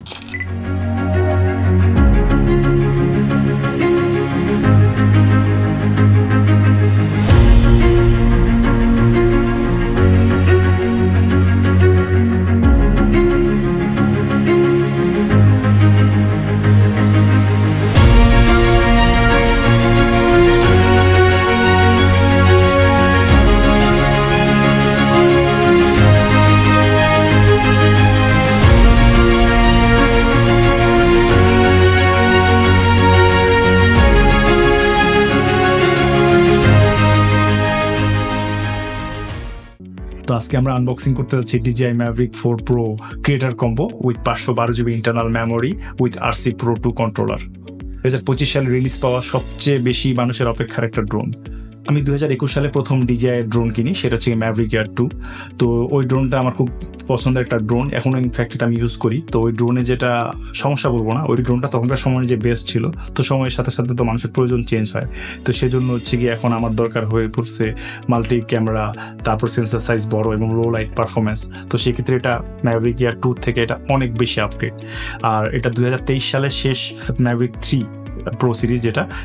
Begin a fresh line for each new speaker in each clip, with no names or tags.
তো আজকে আমরা আনবক্সিং করতে যাচ্ছি DJI Mavic 4 Pro creator combo with 512GB internal memory with RC Pro 2 controller. 2025 সালে রিলিজ পাওয়া সবচেয়ে বেশি মানুষের অপেক্ষার একটা ড্রোন। আমি 2021 সালে প্রথম DJI ড্রোন কিনি, সেটা হচ্ছে Mavic Air 2। তো ওই ড্রোনটা আমার খুব পছন্দের একটা ড্রোন, এখনো ইনফ্যাক্ট এটা আমি ইউজ করি। তো ওই ড্রোনে যেটা সমস্যা বলবো না, ওই ড্রোনটা তখনকার সময় যে বেস্ট ছিল, তো সময়ের সাথে সাথে তো মানুষের প্রয়োজন চেঞ্জ হয়। তো সেজন্য হচ্ছে কি এখন আমার দরকার হয়ে পড়ছে মাল্টি ক্যামেরা, তারপর সেন্সার সাইজ বড় এবং লো লাইট পারফরমেন্স। তো সেক্ষেত্রে এটা Mavic Air 2 থেকে এটা অনেক বেশি আপগ্রেড। আর এটা 2023 সালে শেষ Mavic 3 Pro সিরিজ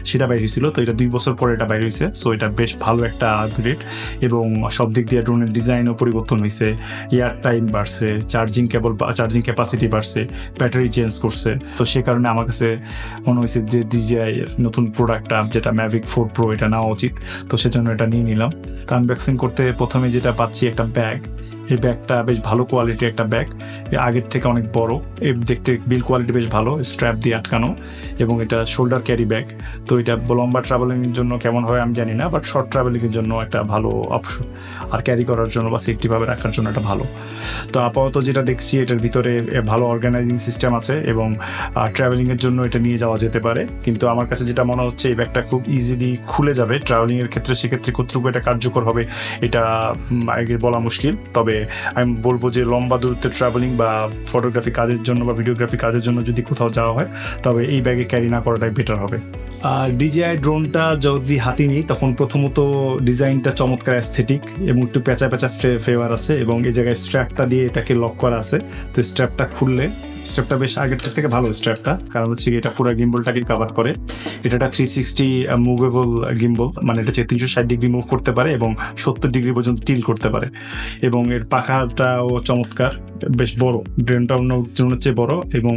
সেটা বাইরে হয়েছিল। তো এটা 2 বছর পরে এটা বাইরে হয়েছে। সো এটা বেশ ভালো একটা আপগ্রেড এবং সব দিক দিয়ে ড্রোনের ডিজাইনও পরিবর্তন হয়েছে, এয়ার টাইম বাড়ছে, চার্জিং ক্যাপাসিটি বাড়ছে, ব্যাটারি চেঞ্জ করছে। তো সে কারণে আমার কাছে মনে হয়েছে যে DJI এর নতুন প্রোডাক্টটা যেটা Mavic 4 Pro এটা নেওয়া উচিত। তো সেজন্য এটা নিয়ে নিলাম। তো আনবক্সিং করতে প্রথমে যেটা পাচ্ছি একটা ব্যাগ। এই ব্যাগটা বেশ ভালো কোয়ালিটির একটা ব্যাগ, আগের থেকে অনেক বড়, দেখতে বিল কোয়ালিটি বেশ ভালো, স্ট্র্যাপ দিয়ে আটকানো এবং এটা শোল্ডার ক্যারি ব্যাগ। তো এটা লম্বা ট্রাভেলিংয়ের জন্য কেমন হয় আমি জানি না, বাট শর্ট ট্রাভেলিংয়ের জন্য একটা ভালো অপশন, আর ক্যারি করার জন্য বা সেফটিভাবে রাখার জন্য এটা ভালো। তো আপাতত যেটা দেখছি এটার ভিতরে ভালো অর্গানাইজিং সিস্টেম আছে এবং ট্রাভেলিংয়ের জন্য এটা নিয়ে যাওয়া যেতে পারে। কিন্তু আমার কাছে যেটা মনে হচ্ছে এই ব্যাগটা খুব ইজিলি খুলে যাবে ট্রাভেলিংয়ের ক্ষেত্রে। সেক্ষেত্রে কতটুকু এটা কার্যকর হবে এটা আগে বলা মুশকিল। তবে আমি বলবো যে লম্বা দূরত্বে ট্রাভেলিং বা ফটোগ্রাফি কাজের জন্য বা ভিডিওগ্রাফি কাজের জন্য যদি কোথাও যাওয়া হয় তবে এই ব্যাগে ক্যারি না করাটাই বেটার হবে। আর DJI ড্রোনটা যদি হাতে নিই তখন প্রথমত ডিজাইনটা চমৎকার অ্যাস্থেটিক এবং একটু প্যাঁচা ফ্লেভার আছে এবং এই জায়গায় স্ট্র্যাপটা দিয়ে এটাকে লক করা আছে। তো স্ট্র্যাপটা খুললে, স্ট্র্যাপটা বেশ আগের থেকে ভালো স্ট্র্যাপটা, কারণ হচ্ছে এটা পুরো গিম্বলটাকে কভার করে। এটা একটা 360 মুভেবল গিম্বল, মানে এটা 360 ডিগ্রি মুভ করতে পারে এবং 70 ডিগ্রি পর্যন্ত টিল করতে পারে। এবং এর পাখাটাও চমৎকার, বেশ বড়, ড্রোনটা অন্য ড্রোনের চেয়ে বড় এবং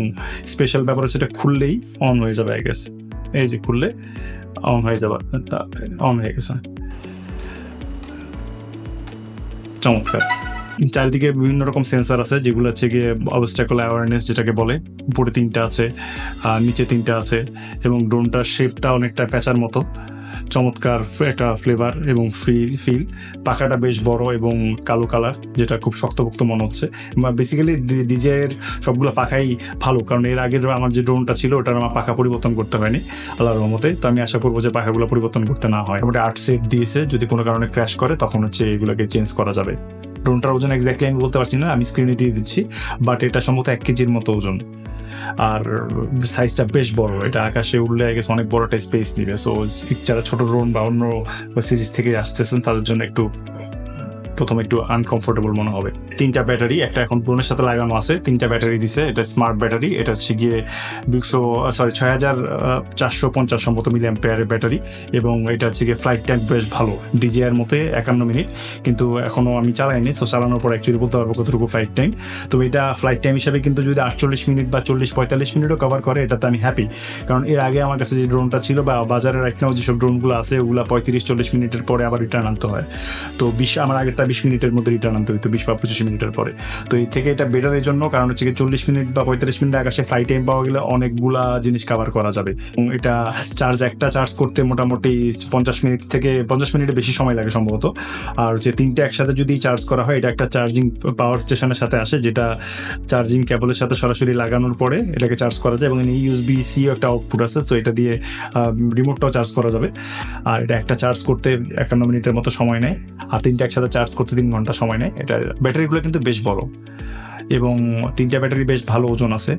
স্পেশাল ব্যাপার হচ্ছে এটা খুললেই অন হয়ে যাবে। আই গেস এই যে খুললে অন হয়ে যাবে, অন হয়ে গেছে, চমৎকার। চারিদিকে বিভিন্ন রকম সেন্সার আছে যেগুলো হচ্ছে গিয়ে অবস্ট্যাকল অ্যাওয়ারনেস যেটাকে বলে, উপরে 3টা আছে আর নিচে 3টা আছে এবং ড্রোনটার শেপটা অনেকটা প্যাঁচার মতো, চমৎকার একটা ফ্লেভার এবং ফিল। পাখাটা বেশ বড় এবং কালো কালার, যেটা খুব শক্তপোক্ত মনে হচ্ছে। বেসিক্যালি DJI এর সবগুলো পাখাই ভালো, কারণ এর আগের আমার যে ড্রোনটা ছিল ওটার আমার পাখা পরিবর্তন করতে হয়নি আল্লাহর রহমতে। তো আমি আশা করবো যে পাখাগুলো পরিবর্তন করতে না হয়। ওটা 8 সেট দিয়েছে, যদি কোনো কারণে ক্র্যাশ করে তখন হচ্ছে এগুলোকে চেঞ্জ করা যাবে। ড্রোনটার ওজন এক্স্যাক্টলি আমি বলতে পারছি না, আমি স্ক্রিনে দিয়ে দিচ্ছি, বাট এটা সম্ভবত 1 কেজির মতো ওজন আর সাইজটা বেশ বড়। এটা আকাশে উঠলে গেছে অনেক বড় একটা স্পেস নিবে। সো যারা ছোট ড্রোন বা অন্য সিরিজ থেকে আসতেছেন তাদের জন্য প্রথমে একটু আনকমফোর্টেবল মনে হবে। 3টা ব্যাটারি, একটা এখন ড্রোনের সাথে লাগানো আছে, 3টা ব্যাটারি দিছে। এটা স্মার্ট ব্যাটারি, এটা হচ্ছে গিয়ে 6450 সম্ভবত মিলি অ্যাম্পিয়ারের ব্যাটারি এবং এটা হচ্ছে গিয়ে ফ্লাইট টাইম বেশ ভালো, DJI এর মতে 51 মিনিট। কিন্তু এখনো আমি চালাইনি, তো চালানোর পর অ্যাকচুয়ালি বলতে পারবো কতটুকু ফ্লাইট টাইম। তো এটা ফ্লাইট টাইম হিসাবে কিন্তু যদি 48 মিনিট বা 40-45 মিনিটও কভার করে এটাতে আমি হ্যাপি, কারণ এর আগে আমার কাছে যে ড্রোনটা ছিল বা বাজারে রাইট নাও যেসব ড্রোনগুলো আছে ওগুলো 35-40 মিনিটের পরে আবার রিটার্ন আনতে হয়। তো আমার আগেরটা 20 মিনিটের মধ্যে রিটার্ন আনতে হইতো, 20 বা 25 মিনিটের পরে। তো এই থেকে এটা বেটার এই জন্য, কারণ হচ্ছে 40 মিনিট বা 45 মিনিট আকাশে ফ্লাইট টাইম পাওয়া গেলে অনেকগুলা জিনিস কভার করা যাবে। এবং এটা একটা চার্জ করতে মোটামুটি 50 মিনিটের বেশি সময় লাগে সম্ভবত। আর হচ্ছে 3টা একসাথে যদি চার্জ করা হয়, এটা একটা চার্জিং পাওয়ার স্টেশনের সাথে আসে, যেটা চার্জিং কেবলের সাথে সরাসরি লাগানোর পরে এটাকে চার্জ করা যায় এবং USB-C একটা আউটপুট আছে। তো এটা দিয়ে রিমোটটাও চার্জ করা যাবে। আর এটা একটা চার্জ করতে 51 মিনিটের মতো সময় নেয়, আর 3টা একসাথে চার্জ করতে 3 ঘন্টা সময় নেয়। এটা ব্যাটারিগুলো কিন্তু বেশ বড় এবং 3টা ব্যাটারি বেশ ভালো ওজন আছে।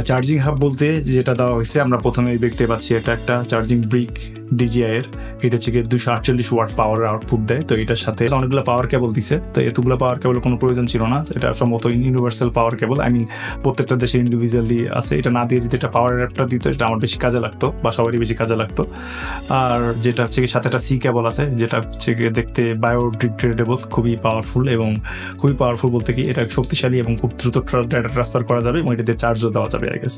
চার্জিং হাব বলতে যেটা দেওয়া হয়েছে আমরা প্রথমেই দেখতে পাচ্ছি এটা একটা চার্জিং ব্রিক DJI এর, এটা হচ্ছে 248 ওয়াট পাওয়ার আউটপুট দেয়। তো এটার সাথে অনেকগুলো পাওয়ার কেবল দিছে, তো এতগুলো পাওয়ার কেবল কোনো প্রয়োজন ছিল না, এটা সম্ভবত ইউনিভার্সাল পাওয়ার কেবল, প্রত্যেকটা দেশে ইন্ডিভিজুয়ালি আছে। এটা না দিয়ে যদি এটা পাওয়ার অ্যাডাপ্টার দিত এটা আমার বেশি কাজে লাগতো বা সবারই বেশি কাজে লাগতো। আর যেটা হচ্ছে সাথে একটা সি কেবল আছে, যেটা হচ্ছে দেখতে বায়োডিগ্রেডেবল, খুবই পাওয়ারফুল, এবং খুবই পাওয়ারফুল বলতে কি এটা শক্তিশালী এবং খুব দ্রুত ডাটা ট্রান্সফার করা যাবে এবং এটাতে চার্জও দেওয়া যাবে আই গেস।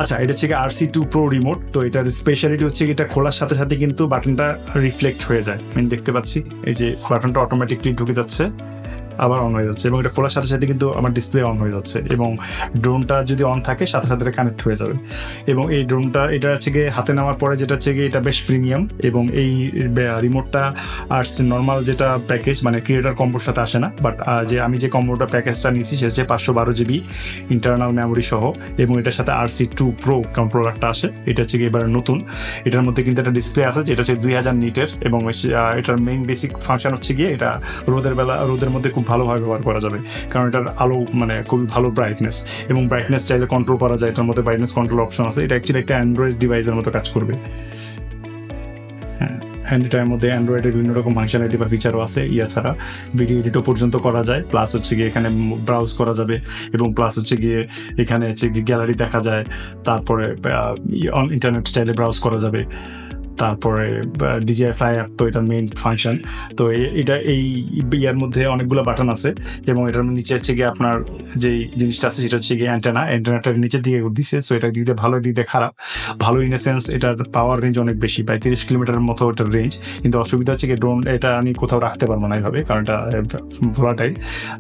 আচ্ছা, এটা হচ্ছে RC2 Pro রিমোট। তো এটার স্পেশালিটি হচ্ছে এটা খোলার সাথে সাথে কিন্তু বাটনটা রিফ্লেক্ট হয়ে যায়, আমি দেখতে পাচ্ছি এই যে বাটনটা অটোমেটিকলি ঢুকে যাচ্ছে আবার অন হয়ে যাচ্ছে, এবং এটা খোলার সাথে সাথে কিন্তু আমার ডিসপ্লে অন হয়ে যাচ্ছে, এবং ড্রোনটা যদি অন থাকে সাথে সাথে কানেক্ট হয়ে যাবে। এবং এই ড্রোনটা এটা হচ্ছে গিয়ে হাতে নেওয়ার পরে যেটা হচ্ছে গিয়ে এটা বেশ প্রিমিয়াম, এবং এই রিমোটটা আর নর্মাল যেটা প্যাকেজ মানে ক্রিয়েটার কম্বোর সাথে আসে না, বাট যে আমি যে কম্বোটা প্যাকেজটা নিয়েছি সেটা হচ্ছে 512 GB ইন্টারনাল মেমোরি সহ, এবং এটার সাথে RC2 Pro কন্ট্রোলারটা আসে। এটা হচ্ছে গিয়ে এবার নতুন, এটার মধ্যে কিন্তু একটা ডিসপ্লে আছে যেটা হচ্ছে 2000 নিটের, এবং এটার মেইন বেসিক ফাংশন হচ্ছে গিয়ে এটা রোদের মধ্যে খুব ভালোভাবে ব্যবহার করা যাবে, কারণ এটার আলো মানে খুবই ভালো ব্রাইটনেস, এবং ব্রাইটনেস চাইলে কন্ট্রোল করা যায়, এটার মধ্যে ব্রাইটনেস কন্ট্রোল অপশন আছে। এটা অ্যাকচুয়ালি একটা অ্যান্ড্রয়েড ডিভাইসের মতো কাজ করবে। হ্যাঁ, এটার মধ্যে অ্যান্ড্রয়েডের বিভিন্ন রকম ফাংশনালিটি বা ফিচারও আছে। ছাড়া ভিডিও এডিটও পর্যন্ত করা যায়, প্লাস হচ্ছে গিয়ে এখানে ব্রাউজ করা যাবে, এবং প্লাস হচ্ছে গিয়ে এখানে হচ্ছে গিয়ে গ্যালারি দেখা যায়, তারপরে ইন্টারনেট স্টাইলে ব্রাউজ করা যাবে, তারপরে DJI Fly অ্যাপ, তো এটার মেইন ফাংশন। তো এটা এই ইয়ার মধ্যে অনেকগুলো বাটন আছে, এবং এটার নিচে হচ্ছে গিয়ে আপনার যেই জিনিসটা আছে সেটা হচ্ছে গিয়ে অ্যান্টেনাটার নিচের দিকে দিছে। সো এটা দিকে ভালো, দিকে খারাপ। ভালো ইন এ সেন্স এটার পাওয়ার রেঞ্জ অনেক বেশি, প্রায় 30 কিলোমিটারের মতো এটার রেঞ্জ, কিন্তু অসুবিধা হচ্ছে গিয়ে ড্রোন এটা আমি কোথাও রাখতে পারবো না এইভাবে, কারণ এটা ভোলাটাইল।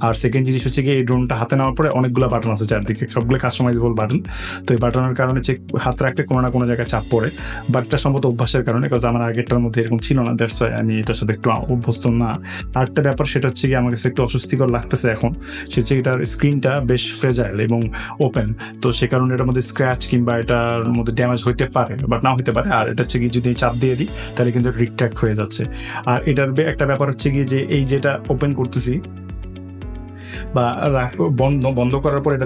আর সেকেন্ড জিনিস হচ্ছে গিয়ে এই ড্রোনটা হাতে নেওয়ার পরে অনেকগুলো বাটন আছে চারদিকে, সবগুলো কাস্টমাইজেবল বাটন। তো এই বাটনের কারণে হচ্ছে হাত রাখতে কোনো না কোনো জায়গায় চাপ পড়ে, বাট এটা সম্ভবত অভ্যাসের কারণে, কারণ আমার আগেরটার মধ্যে এরকম ছিল না, দ্যাটস ওয়াই আমি এটার সাথে একটু অভ্যস্ত না। আরেকটা ব্যাপার সেটা হচ্ছে কি আমার কাছে একটু অস্বস্তিকর লাগতেছে এখন, সেটা হচ্ছে এটার স্ক্রিনটা বেশ ফ্রেজাইল এবং ওপেন, তো সে কারণে এটার মধ্যে স্ক্র্যাচ কিংবা এটার মধ্যে ড্যামেজ হইতে পারে, বাট না হইতে পারে। আর এটা হচ্ছে কি যদি চাপ দিয়ে দিই তাহলে কিন্তু রিট্র্যাক্ট হয়ে যাচ্ছে। আর এটার একটা ব্যাপার হচ্ছে কি যে এই যেটা ওপেন করতেছি বা বন্ধ করার পর এটা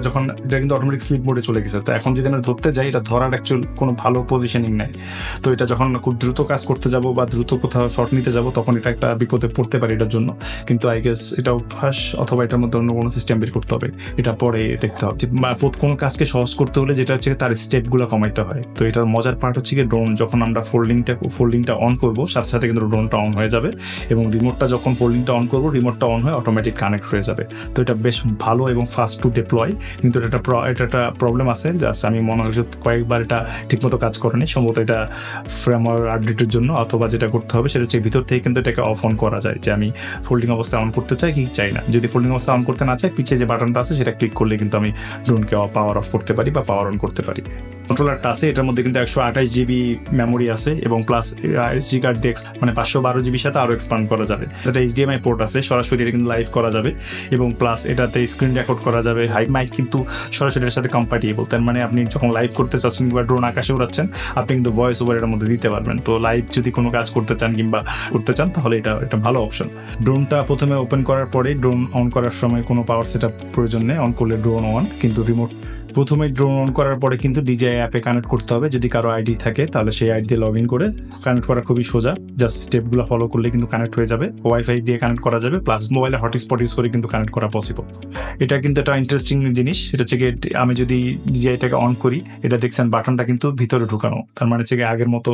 কিন্তু অটোমেটিক স্লিপ মোডে চলে গেছে। তো এখন যদি আমরা ধরতে যাই, এটা ধরার অ্যাকচুয়াল কোনো ভালো পজিশনিং নেই। তো এটা যখন খুব দ্রুত কাজ করতে যাব বা দ্রুত কোথাও শট নিতে যাব, তখন এটা একটা বিপদে পড়তে পারে এটার জন্য। কিন্তু আই গেস এটা অভ্যাস, অথবা এটার মধ্যে অন্য কোনো সিস্টেম বের করতে হবে, এটা পরে দেখতে হবে। কোনো কাজকে সহজ করতে হলে যেটা হচ্ছে তার স্টেপগুলো কমাইতে হয়। তো এটার মজার পার্ট হচ্ছে কি ড্রোন যখন আমরা ফোল্ডিংটা অন করবো, সাথে সাথে কিন্তু ড্রোনটা অন হয়ে যাবে, এবং রিমোটটা যখন ফোল্ডিংটা অন করবো, রিমোটটা অন হয়ে অটোমেটিক কানেক্ট হয়ে যাবে। তো এটা বেশ ভালো এবং ফাস্ট টু ডিপ্লয়, কিন্তু এটা একটা প্রবলেম আছে, জাস্ট আমি মনে হচ্ছে কয়েকবার এটা ঠিকমতো কাজ করেনি, সম্ভবত এটা ফ্রেমওয়্যার আপডেটের জন্য। অথবা যেটা করতে হবে সেটা হচ্ছে ভিতর থেকে কিন্তু এটাকে অফ অন করা যায়, যে আমি ফোল্ডিং অবস্থায় অন করতে চাই কি চাই না। যদি ফোল্ডিং অবস্থায় অন করতে না চাই, পিছিয়ে যে বাটনটা আছে সেটা ক্লিক করলে কিন্তু আমি ড্রোনকে পাওয়ার অফ করতে পারি বা পাওয়ার অন করতে পারি। কন্ট্রোলারটা আছে, এটার মধ্যে কিন্তু 128 GB মেমোরি আছে, এবং প্লাস SD কার্ড দিয়ে মানে 512 GB সাথে আরও এক্সপান্ড করা যাবে। এটা HDMI পোর্ট আছে, সরাসরি এটা কিন্তু লাইভ করা যাবে, এবং প্লাস এটাতে স্ক্রিন রেকর্ড করা যাবে। হাই মাইক কিন্তু সরাসরি এর সাথে কম্প্যাটিবল, তার মানে আপনি যখন লাইভ করতে চাচ্ছেন কিংবা ড্রোন আকাশে উড়াচ্ছেন, আপনি কিন্তু ভয়েস ওভার এর মধ্যে দিতে পারবেন। তো লাইভ যদি কোনো কাজ করতে চান কিংবা করতে চান, তাহলে এটা ভালো অপশন। ড্রোনটা প্রথমে ওপেন করার পরে ড্রোন অন করার সময় কোনো পাওয়ার সেটআপ প্রয়োজন নেই, অন করলে ড্রোন অন। কিন্তু প্রথমে ড্রোন অন করার পরে কিন্তু DJI অ্যাপে কানেক্ট করতে হবে, যদি কারো আইডি থাকে তাহলে সেই আইডি দিয়ে লগ ইন করে কানেক্ট করা খুবই সোজা, জাস্ট স্টেপগুলো ফলো করলে কিন্তু কানেক্ট হয়ে যাবে। ওয়াইফাই দিয়ে কানেক্ট করা যাবে, প্লাস মোবাইলে হটস্পট ইউজ করে কিন্তু কানেক্ট করা পসিবল। এটা কিন্তু একটা ইন্টারেস্টিং জিনিস, এটা হচ্ছে আমি যদি DJIটাকে অন করি, এটা দেখছেন বাটনটা কিন্তু ভিতরে ঢুকানো, তার মানে হচ্ছে আগের মতো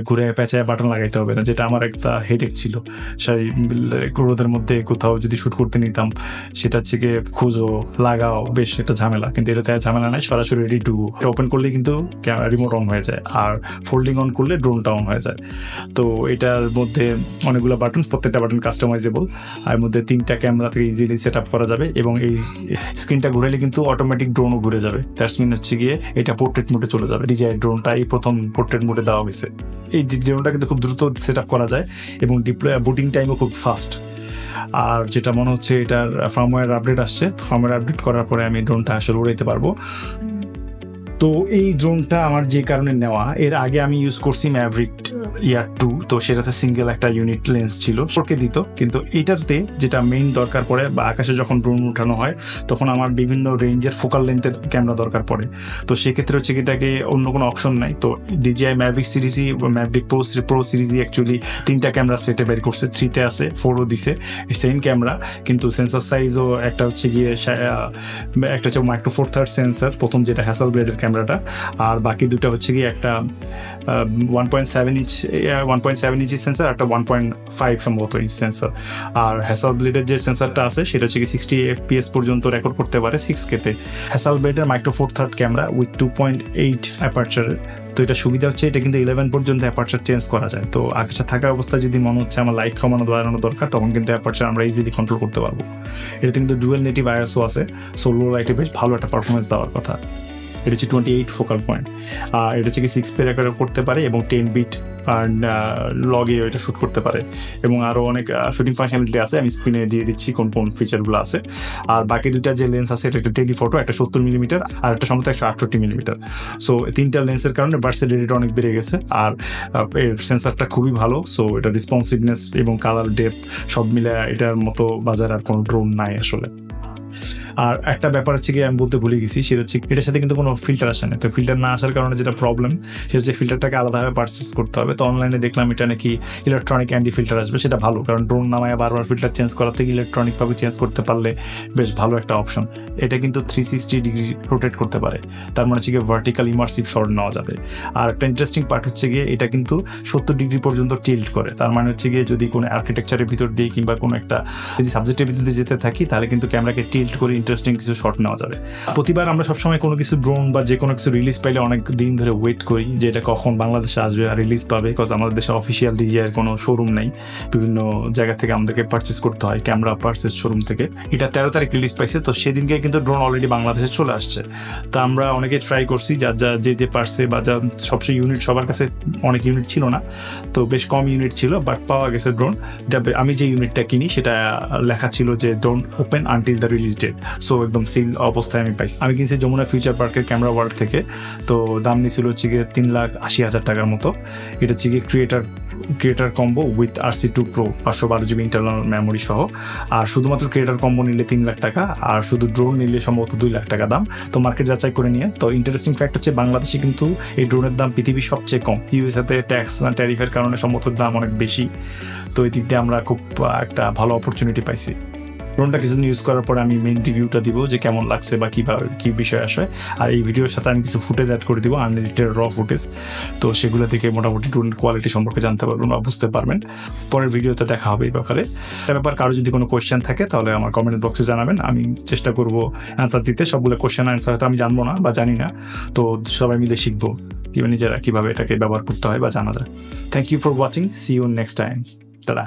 ঘুরে পেঁচায় বাটন লাগাইতে হবে না, যেটা আমার একটা হেডেক ছিল। সেই রোদের মধ্যে কোথাও যদি শ্যুট করতে নিতাম, সেটা হচ্ছে খুঁজো লাগাও, বেশ একটা ঝামেলা। কিন্তু এটাতে ঝামেলা নাই, সরাসরি রেডি টু গো। ওপেন করলে কিন্তু রিমোট অন হয়ে যায়, আর ফোল্ডিং অন করলে ড্রোনটা অন হয়ে যায়। তো এটার মধ্যে অনেকগুলো বাটন, প্রত্যেকটা বাটন কাস্টমাইজেবল, আর মধ্যে 3টা ক্যামেরা থেকে ইজিলি সেট আপ করা যাবে, এবং এই স্ক্রিনটা ঘুরাইলে কিন্তু অটোমেটিক ড্রোনও ঘুরে যাবে। দ্যাটস মিন হচ্ছে গিয়ে এটা পোর্ট্রেট মোডে চলে যাবে। DJI ড্রোনটা এই প্রথম পোর্ট্রেট মোডে দেওয়া হয়েছে। এই ড্রোনটা কিন্তু খুব দ্রুত সেট আপ করা যায়, এবং বুটিং টাইমও খুব ফাস্ট। আর যেটা মনে হচ্ছে এটার ফার্মওয়্যার আপডেট আসছে, ফার্মওয়্যার আপডেট করার পরে আমি ড্রোনটা আসলে উড়াইতে পারবো। তো এই ড্রোনটা আমার যে কারণে নেওয়া, এর আগে আমি ইউজ করছি ম্যাভরিক ইয়ার 2, তো সেটাতে সিঙ্গেল একটা ইউনিট লেন্স ছিল, ফোরকে দিত। কিন্তু এটাতে যেটা মেইন দরকার পড়ে বা আকাশে যখন ড্রোন উঠানো হয় তখন আমার বিভিন্ন রেঞ্জের ফোকাল লেন্থের ক্যামেরা দরকার পড়ে। তো সেক্ষেত্রে হচ্ছে এটাকে অন্য কোনো অপশন নাই। তো DJI Mavic সিরিজই, Mavic Pro সিরিজই অ্যাকচুয়ালি 3টা ক্যামেরা সেটে বের করছে, 3তে আছে, 4ও দিছে সেম ক্যামেরা, কিন্তু সেন্সর সাইজও একটা হচ্ছে গিয়ে একটা হচ্ছে মাইক্রো ফোর থার্ড সেন্সর, প্রথম যেটা হ্যাসেলব্লেডের ক্যামেরাটা, আর বাকি দুটো হচ্ছে গিয়ে একটা 1.7 ইঞ্চি সেন্সর, একটা 1.5 সম্ভবত ইঞ্চ সেন্সর। আর হ্যাসেলব্লেডের যে সেন্সরটা আছে সেটা হচ্ছে কি 60 FPS পর্যন্ত রেকর্ড করতে পারে 6K-তে। হ্যাসেলব্লেডের micro four third camera with 2.8 অ্যাপারচারের। তো এটা সুবিধা হচ্ছে এটা কিন্তু 11 পর্যন্ত অ্যাপারচার চেঞ্জ করা যায়। তো আকাশে থাকা অবস্থায় যদি মনে হচ্ছে আমার লাইট কমানো বাড়ানো দরকার, তখন কিন্তু অ্যাপারচার আমরা ইজিলি কন্ট্রোল করতে পারবো। এটাতে কিন্তু ডুয়েল নেটিভ ISO আছে, সো লো লাইটে বেশ ভালো একটা পারফরমেন্স দেওয়ার কথা। এটা হচ্ছে 28 ফোকাল পয়েন্ট, আর এটা হচ্ছে কি 6K রেকর্ড করতে পারে এবং 10 বিট লগে এটা শ্যুট করতে পারে, এবং আরও অনেক শুটিং ফাংশনালিটি আছে, আমি স্ক্রিনে দিয়ে দিচ্ছি কোন কোন ফিচারগুলো আছে। আর বাকি দুইটা যে লেন্স আছে এটা একটা টেলিফটো, একটা 70mm আর একটা সম্ভবত 168mm। সো 3টা লেন্সের কারণে ভার্সেটিলিটি অনেক বেড়ে গেছে, আর এর সেন্সারটা খুবই ভালো। সো এটা রেসপন্সিভনেস এবং কালার ডেপথ সব মিলে এটার মতো বাজারে আর কোনো ড্রোন নাই আসলে। আর একটা ব্যাপার হচ্ছে কি আমি বলতে ভুলে গেছি, সেটা হচ্ছে এটার সাথে কিন্তু কোনো ফিল্টার আসে না। তো ফিল্টার না আসার কারণে যেটা প্রবলেম, সেটা হচ্ছে ফিল্টারটাকে আলাদাভাবে পারচেস করতে হবে। তো অনলাইনে দেখলাম এটা নাকি ইলেকট্রনিক অ্যান্টি ফিল্টার আসবে, সেটা ভালো, কারণ ড্রোন নামায় বারবার ফিল্টার চেঞ্জ করার থেকে ইলেকট্রনিকভাবে চেঞ্জ করতে পারলে বেশ ভালো একটা অপশন। এটা কিন্তু 360 ডিগ্রি রোটেট করতে পারে, তার মানে হচ্ছে গিয়ে ভার্টিক্যাল ইমার্সিভ শট নেওয়া যাবে। আর একটা ইন্টারেস্টিং পার্ট হচ্ছে গিয়ে এটা কিন্তু 70 ডিগ্রি পর্যন্ত টিল্ট করে, তার মানে হচ্ছে গিয়ে যদি কোনো আর্কিটেকচারের ভিতর দিয়ে কিংবা কোনো একটা যদি সাবজেক্টের ভিতরে যেতে থাকি তাহলে কিন্তু ক্যামেরাকে টিল্ট করে ইন্টারেস্টিং কিছু শট নেওয়া যাবে। প্রতিবার আমরা সবসময় কোনো কিছু ড্রোন বা যে কোনো কিছু রিলিজ পাইলে অনেক দিন ধরে ওয়েট করি যে এটা কখন বাংলাদেশে আসবে আর রিলিজ পাবে, বিকজ আমাদের দেশে অফিসিয়াল DJI কোনো শোরুম নেই, বিভিন্ন জায়গা থেকে আমাদেরকে পারচেস করতে হয় ক্যামেরা পারচেস শোরুম থেকে। এটা 13 তারিখ রিলিজ পাইছে, তো সেদিনকে কিন্তু ড্রোন অলরেডি বাংলাদেশে চলে আসছে। তো আমরা অনেকে ট্রাই করছি, যার যা যে পারছে বা যা সবচেয়ে ইউনিট, সবার কাছে অনেক ইউনিট ছিল না, তো বেশ কম ইউনিট ছিল, বাট পাওয়া গেছে ড্রোন। আমি যে ইউনিটটা কিনি সেটা লেখা ছিল যে don't open until the release date, so একদম সিল অবস্থায় আমি পাইছি। আমি কিনছি যমুনা ফিউচার পার্কের ক্যামেরা ওয়ার্ল্ড থেকে, তো দাম নিয়েছিল হচ্ছে গিয়ে 3,80,000 টাকার মতো। এটা হচ্ছে গিয়ে creator combo with RC2 Pro 512GB internal memory সহ। আর শুধুমাত্র ক্রিয়েটার কম্বো নিলে 3 লাখ টাকা, আর শুধু ড্রোন নিলে সম্ভবত 2 লাখ টাকা দাম। তো মার্কেট যাচাই করে নিয়ে। তো ইন্টারেস্টিং ফ্যাক্ট হচ্ছে বাংলাদেশে কিন্তু এই ড্রোনের দাম পৃথিবীর সবচেয়ে কম, ইউএসএতে ট্যাক্স ট্যারিফের কারণে সম্ভবত দাম অনেক বেশি। তো এই দিক দিয়ে আমরা খুব একটা ভালো অপরচুনিটি পাইছি। ড্রোনটা কিছুদিন ইউজ করার পরে আমি মেইন রিভিউটা দিব যে কেমন লাগছে বা কীভাবে কী বিষয় আসে। আর এই ভিডিওর সাথে আমি কিছু ফুটেজ অ্যাড করে দিব, আনএডিটেড র ফুটেজ। তো সেগুলো থেকে মোটামুটি ড্রোনের কোয়ালিটি সম্পর্কে জানতে পারবেন বা বুঝতে পারবেন। পরের ভিডিওতে দেখা হবে এই ব্যাপারে। এটা ব্যাপার কারো যদি কোনো কোয়েশ্চেন থাকে তাহলে আমার কমেন্ট বক্সে জানাবেন, আমি চেষ্টা করবো অ্যান্সার দিতে। সবগুলো কোয়েশ্চেন অ্যান্সার হয়তো আমি জানবো না বা জানি না, তো সবাই মিলে শিখবো নিজেরা কীভাবে এটাকে ব্যবহার করতে হয় বা জানা যায়। Thank you for watching, see you next time, tata.